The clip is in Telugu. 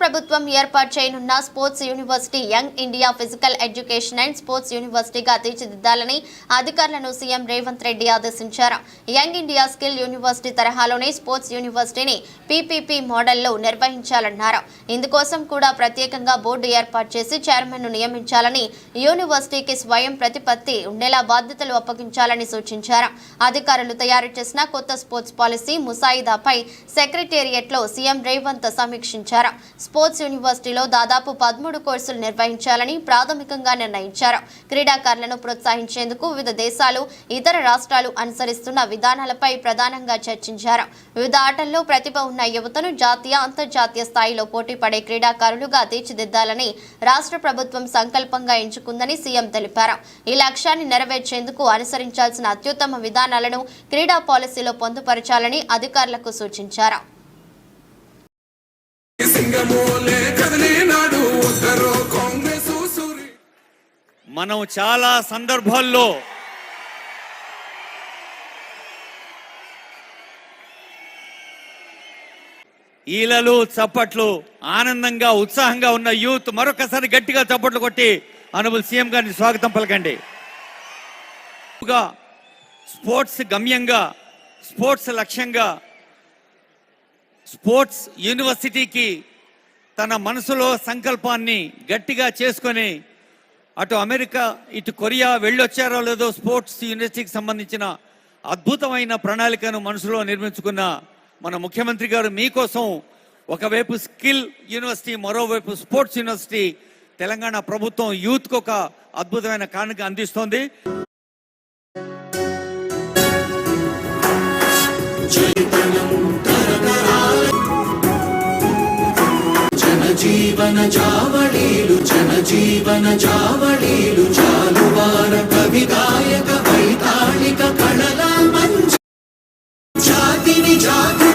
ప్రభుత్వం ఏర్పాటు చేయనున్న sports university young India physical education and sports యూనివర్సిటీగా తీర్చిదిద్దాలని అధికారులను సీఎం రేవంత్ రెడ్డి ఆదేశించారు. యంగ్ ఇండియా స్కిల్ యూనివర్సిటీ తరహాలోనే స్పోర్ట్స్ యూనివర్సిటీని పీపీపీ మోడల్లో నిర్వహించాలన్నారు. ఇందుకోసం కూడా ప్రత్యేకంగా బోర్డు ఏర్పాటు చేసి చైర్మన్ను నియమించాలని, యూనివర్సిటీకి స్వయం ప్రతిపత్తి ఉండేలా బాధ్యతలు అప్పగించాలని సూచించారు. అధికారులు తయారు చేసిన కొత్త స్పోర్ట్స్ పాలసీ ముసాయిదాపై సెక్రటేరియట్లో సీఎం రేవంత్ సమీక్షించారు. స్పోర్ట్స్ యూనివర్సిటీలో దాదాపు 13 కోర్సులు నిర్వహించాలని ప్రాథమికంగా నిర్ణయించారు. క్రీడాకారులను ప్రోత్సహించేందుకు వివిధ దేశాలు, ఇతర రాష్ట్రాలు అనుసరిస్తున్న విధానాలపై ప్రధానంగా చర్చించారు. వివిధ ఆటల్లో ప్రతిభ ఉన్న యువతను జాతీయ, అంతర్జాతీయ స్థాయిలో పోటీ పడే క్రీడాకారులుగా తీర్చిదిద్దాలని రాష్ట్ర ప్రభుత్వం సంకల్పంగా ఎంచుకుందని సీఎం తెలిపారు. ఈ లక్ష్యాన్ని నెరవేర్చేందుకు అనుసరించాల్సిన అత్యుత్తమ విధానాలను క్రీడా పాలసీలో పొందుపరచాలని అధికారులకు సూచించారు. మనం చాలా సందర్భాల్లో ఈలలు, చప్పట్లు, ఆనందంగా, ఉత్సాహంగా ఉన్న యూత్ మరొకసారి గట్టిగా చప్పట్లు కొట్టి ఆనరబుల్ సీఎం గారిని స్వాగతం పలకండి. స్పోర్ట్స్ గమ్యంగా, స్పోర్ట్స్ లక్ష్యంగా, స్పోర్ట్స్ యూనివర్సిటీకి తన మనసులో సంకల్పాన్ని గట్టిగా చేసుకొని అటు అమెరికా, ఇటు కొరియా వెళ్ళొచ్చారో లేదో స్పోర్ట్స్ యూనివర్సిటీకి సంబంధించిన అద్భుతమైన ప్రణాళికను మనసులో నిర్మించుకున్న మన ముఖ్యమంత్రి గారు మీకోసం ఒకవైపు స్కిల్ యూనివర్సిటీ, మరోవైపు స్పోర్ట్స్ యూనివర్సిటీ తెలంగాణ ప్రభుత్వం యూత్కు ఒక అద్భుతమైన కానుక అందిస్తోంది. జీవన జావళీలు, జనజీవన జావళీలు, జాలువార కవి గాయక వైతాళిక కళల మంచి జాతిని జాతి